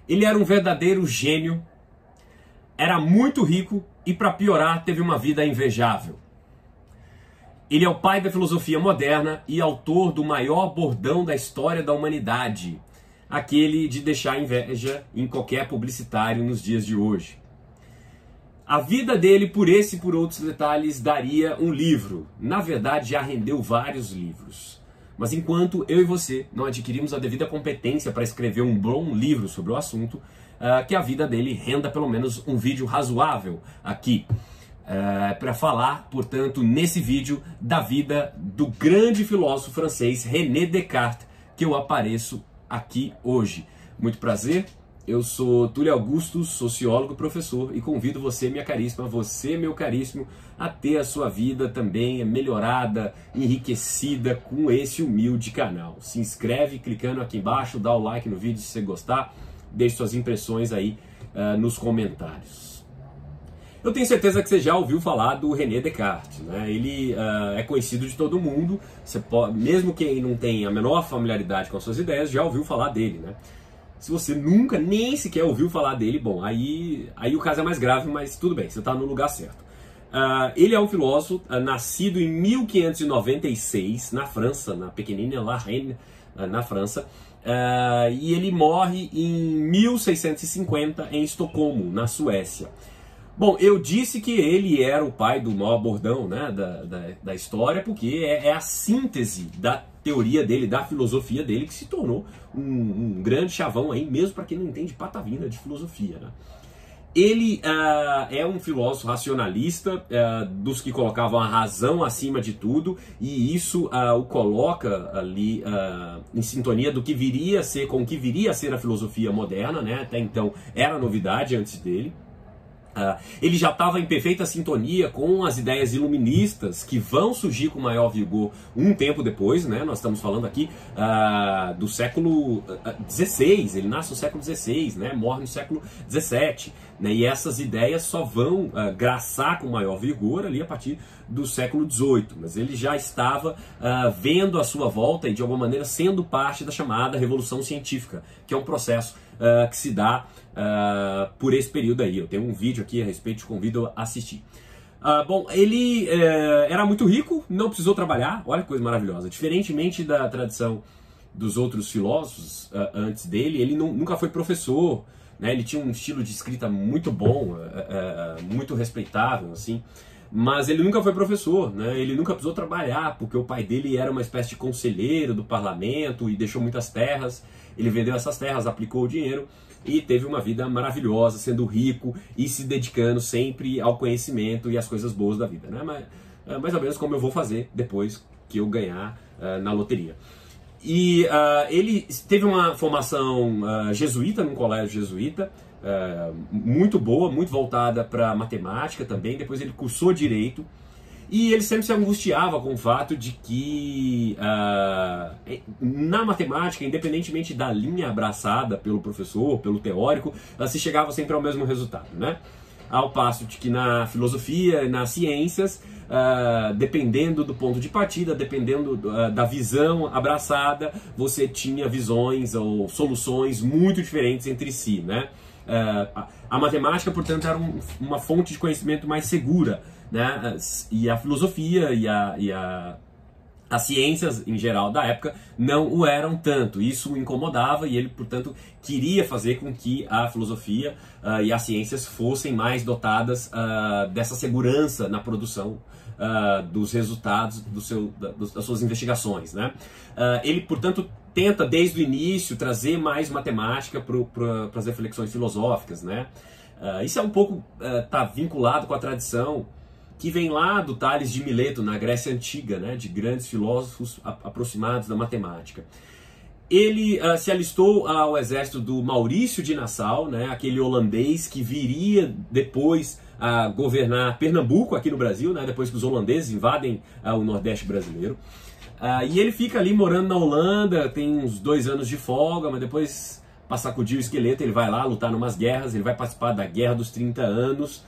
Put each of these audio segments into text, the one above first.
Ele era um verdadeiro gênio, era muito rico e, para piorar, teve uma vida invejável. Ele é o pai da filosofia moderna e autor do maior bordão da história da humanidade, aquele de deixar inveja em qualquer publicitário nos dias de hoje. A vida dele, por esse e por outros detalhes, daria um livro. Na verdade, já rendeu vários livros. Mas enquanto eu e você não adquirimos a devida competência para escrever um bom livro sobre o assunto, que a vida dele renda pelo menos um vídeo razoável aqui. Para falar, portanto, nesse vídeo da vida do grande filósofo francês René Descartes, que eu apareço aqui hoje. Muito prazer, eu sou Túlio Augusto, sociólogo e professor, e convido você, minha caríssima, você, meu caríssimo, a ter a sua vida também melhorada, enriquecida com esse humilde canal. Se inscreve clicando aqui embaixo, dá o like no vídeo se você gostar, deixe suas impressões aí nos comentários. Eu tenho certeza que você já ouviu falar do René Descartes, né? Ele é conhecido de todo mundo, você pode, mesmo quem não tem a menor familiaridade com as suas ideias, já ouviu falar dele, né? Se você nunca, nem sequer ouviu falar dele, bom, aí o caso é mais grave, mas tudo bem, você está no lugar certo. Ele é um filósofo nascido em 1596, na França, na pequenina La Reine, na França, e ele morre em 1650 em Estocolmo, na Suécia. Bom, eu disse que ele era o pai do maior bordão, né, da história, porque é a síntese da teoria dele, da filosofia dele, que se tornou um grande chavão aí, mesmo para quem não entende patavina de filosofia, né? Ele é um filósofo racionalista, dos que colocavam a razão acima de tudo, e isso o coloca ali em sintonia do que viria a ser, com o que viria a ser a filosofia moderna, né? Até então era novidade antes dele. Ele já estava em perfeita sintonia com as ideias iluministas que vão surgir com maior vigor um tempo depois, né? Nós estamos falando aqui do século XVI, ele nasce no século XVI, né? Morre no século XVII, né? E essas ideias só vão graçar com maior vigor ali a partir do século XVIII, mas ele já estava vendo a sua volta e de alguma maneira sendo parte da chamada Revolução Científica, que é um processo que se dá por esse período aí. Eu tenho um vídeo aqui a respeito, te convido a assistir. Bom, ele era muito rico, não precisou trabalhar, olha que coisa maravilhosa. Diferentemente da tradição dos outros filósofos antes dele, ele nunca foi professor, né? Ele tinha um estilo de escrita muito bom, muito respeitável, assim. Mas ele nunca foi professor, né? Ele nunca precisou trabalhar, porque o pai dele era uma espécie de conselheiro do parlamento e deixou muitas terras. Ele vendeu essas terras, aplicou o dinheiro e teve uma vida maravilhosa, sendo rico e se dedicando sempre ao conhecimento e às coisas boas da vida, né? Mais ou menos como eu vou fazer depois que eu ganhar na loteria. E ele teve uma formação jesuíta, num colégio jesuíta, muito boa, muito voltada para matemática também. Depois ele cursou direito e ele sempre se angustiava com o fato de que na matemática, independentemente da linha abraçada pelo professor, pelo teórico, se chegava sempre ao mesmo resultado, né? Ao passo de que na filosofia, nas ciências, dependendo do ponto de partida, dependendo da visão abraçada, você tinha visões ou soluções muito diferentes entre si, né? A matemática, portanto, era uma fonte de conhecimento mais segura, né? E a filosofia e as ciências em geral da época não o eram tanto. Isso o incomodava e ele, portanto, queria fazer com que a filosofia e as ciências fossem mais dotadas dessa segurança na produção dos resultados das suas investigações, né? Ele, portanto, tenta desde o início trazer mais matemática para as reflexões filosóficas, né? Isso é um pouco tá vinculado com a tradição que vem lá do Tales de Mileto, na Grécia Antiga, né? De grandes filósofos aproximados da matemática. Ele se alistou ao exército do Maurício de Nassau, né? Aquele holandês que viria depois a governar Pernambuco aqui no Brasil, né? Depois que os holandeses invadem o Nordeste brasileiro. E ele fica ali morando na Holanda, tem uns 2 anos de folga, mas depois, para sacudir o esqueleto, ele vai lá lutar numas guerras, ele vai participar da Guerra dos 30 Anos,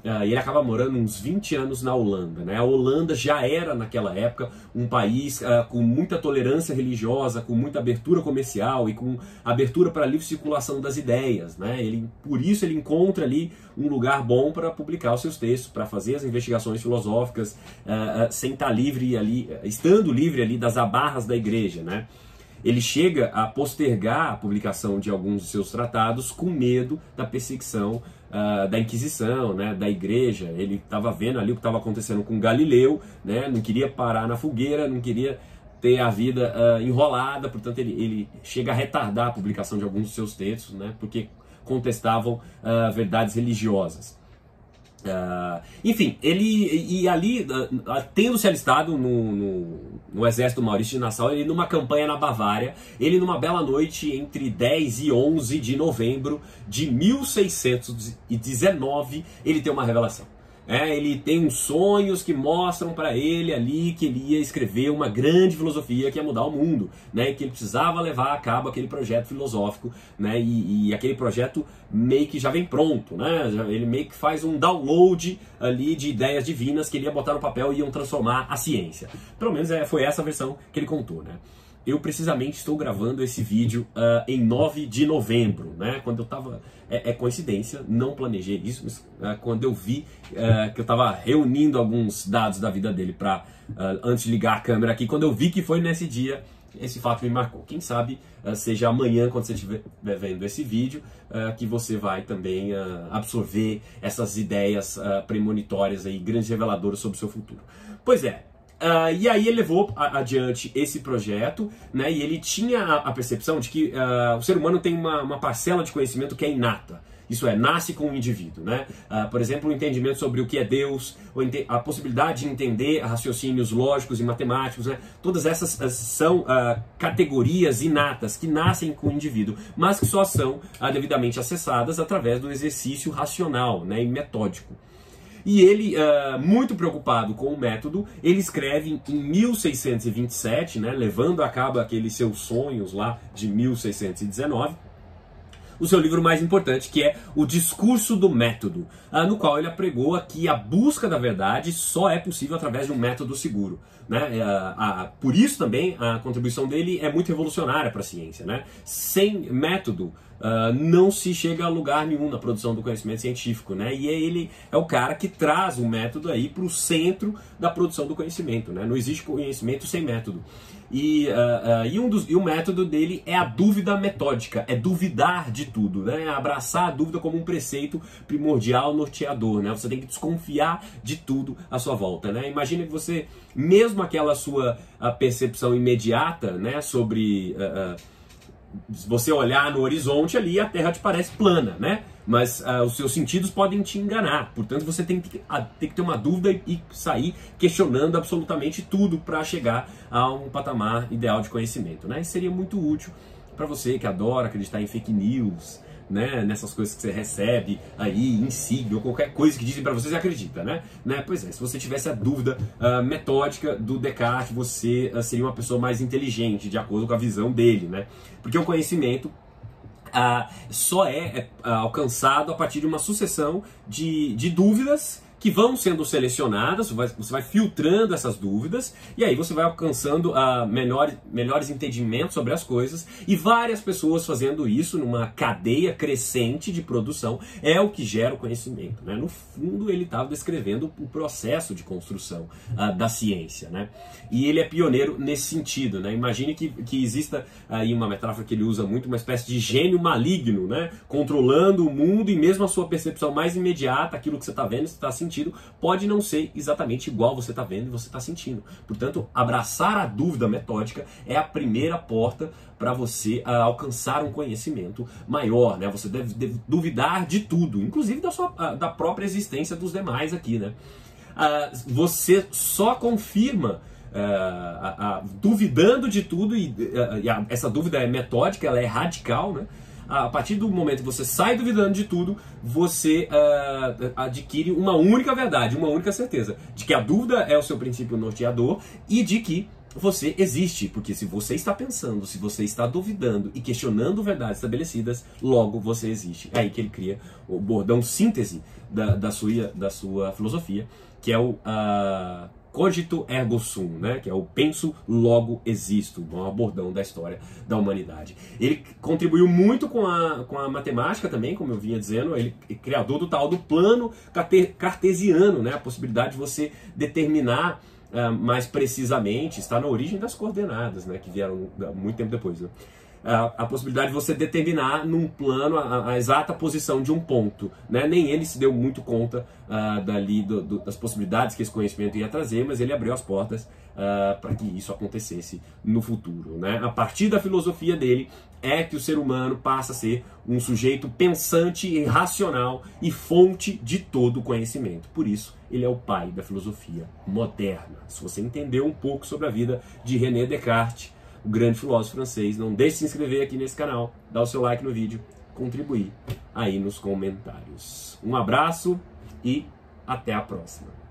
e ele acaba morando uns 20 anos na Holanda, né? A Holanda já era, naquela época, um país com muita tolerância religiosa, com muita abertura comercial e com abertura para a livre circulação das ideias, né? Por isso ele encontra ali um lugar bom para publicar os seus textos, para fazer as investigações filosóficas, sem estar livre ali, estando livre ali das amarras da igreja, né? Ele chega a postergar a publicação de alguns de seus tratados com medo da perseguição da Inquisição, né, da igreja. Ele estava vendo ali o que estava acontecendo com Galileu, né, não queria parar na fogueira, não queria ter a vida enrolada, portanto ele chega a retardar a publicação de alguns de seus textos, né, porque contestavam verdades religiosas. Enfim, e ali, tendo se alistado no exército do Maurício de Nassau, ele numa campanha na Bavária, ele numa bela noite entre 10 e 11 de novembro de 1619, ele tem uma revelação. Ele tem uns sonhos que mostram para ele ali que ele ia escrever uma grande filosofia que ia mudar o mundo, né? E que ele precisava levar a cabo aquele projeto filosófico, né? E aquele projeto meio que já vem pronto, né? Ele meio que faz um download ali de ideias divinas que ele ia botar no papel e iam transformar a ciência. Pelo menos foi essa a versão que ele contou, né? Eu precisamente estou gravando esse vídeo em 9 de novembro, né? Quando eu estava... É coincidência, não planejei isso, mas quando eu vi que eu estava reunindo alguns dados da vida dele para antes de ligar a câmera aqui, quando eu vi que foi nesse dia, esse fato me marcou. Quem sabe seja amanhã, quando você estiver vendo esse vídeo, que você vai também absorver essas ideias premonitórias aí, grandes reveladoras sobre o seu futuro. Pois é. E aí ele levou adiante esse projeto, né, e ele tinha a percepção de que o ser humano tem uma parcela de conhecimento que é inata. Isso é, nasce com o indivíduo, né? Por exemplo, o entendimento sobre o que é Deus, a possibilidade de entender raciocínios lógicos e matemáticos, né? Todas essas são categorias inatas que nascem com o indivíduo, mas que só são devidamente acessadas através do exercício racional, né, e metódico. E ele, muito preocupado com o método, ele escreve em 1627, né, levando a cabo aqueles seus sonhos lá de 1619, o seu livro mais importante, que é O Discurso do Método, no qual ele apregou que a busca da verdade só é possível através de um método seguro, né? Por isso também a contribuição dele é muito revolucionária para a ciência, né? Sem método não se chega a lugar nenhum na produção do conhecimento científico, né? E ele é o cara que traz o método aí para o centro da produção do conhecimento, né? Não existe conhecimento sem método. E o método dele é a dúvida metódica, é duvidar de tudo, né? É abraçar a dúvida como um preceito primordial norteador, né? Você tem que desconfiar de tudo à sua volta, né? Imagina que você, mesmo aquela sua percepção imediata, né, sobre... se você olhar no horizonte ali, a Terra te parece plana, né? Mas os seus sentidos podem te enganar. Portanto, você tem que ter uma dúvida e sair questionando absolutamente tudo para chegar a um patamar ideal de conhecimento, né? Isso seria muito útil para você que adora acreditar em fake news, né? Nessas coisas que você recebe aí em sigla ou qualquer coisa que dizem para você, você acredita, né? Pois é, se você tivesse a dúvida metódica do Descartes, você seria uma pessoa mais inteligente, de acordo com a visão dele, né? Porque o conhecimento só é alcançado a partir de uma sucessão de dúvidas que vão sendo selecionadas, você vai filtrando essas dúvidas, e aí você vai alcançando melhores entendimentos sobre as coisas, e várias pessoas fazendo isso numa cadeia crescente de produção é o que gera o conhecimento, né? No fundo, ele estava descrevendo o processo de construção da ciência, né? E ele é pioneiro nesse sentido, né? Imagine que exista aí uma metáfora que ele usa muito, uma espécie de gênio maligno, né? Controlando o mundo, e mesmo a sua percepção mais imediata, aquilo que você está vendo, você está sentindo, pode não ser exatamente igual você está vendo e você está sentindo. Portanto, abraçar a dúvida metódica é a primeira porta para você alcançar um conhecimento maior, né? Você deve duvidar de tudo, inclusive da própria existência dos demais aqui, né? Você só confirma duvidando de tudo, e essa dúvida é metódica, ela é radical, né? A partir do momento que você sai duvidando de tudo, você adquire uma única verdade, uma única certeza, de que a dúvida é o seu princípio norteador e de que você existe, porque se você está pensando, se você está duvidando e questionando verdades estabelecidas, logo você existe. É aí que ele cria o bordão síntese da sua filosofia, que é o cogito ergo sum, né? Que é o penso, logo existo, o maior bordão da história da humanidade. Ele contribuiu muito com a matemática também, como eu vinha dizendo, ele é criador do tal do plano cartesiano, né? A possibilidade de você determinar mais precisamente, está na origem das coordenadas, né? Que vieram muito tempo depois, né? A possibilidade de você determinar num plano a exata posição de um ponto, né? Nem ele se deu muito conta das possibilidades que esse conhecimento ia trazer, mas ele abriu as portas para que isso acontecesse no futuro, né? A partir da filosofia dele é que o ser humano passa a ser um sujeito pensante e racional e fonte de todo o conhecimento. Por isso, ele é o pai da filosofia moderna. Se você entendeu um pouco sobre a vida de René Descartes, o grande filósofo francês, não deixe de se inscrever aqui nesse canal, dar o seu like no vídeo, contribuir aí nos comentários. Um abraço e até a próxima.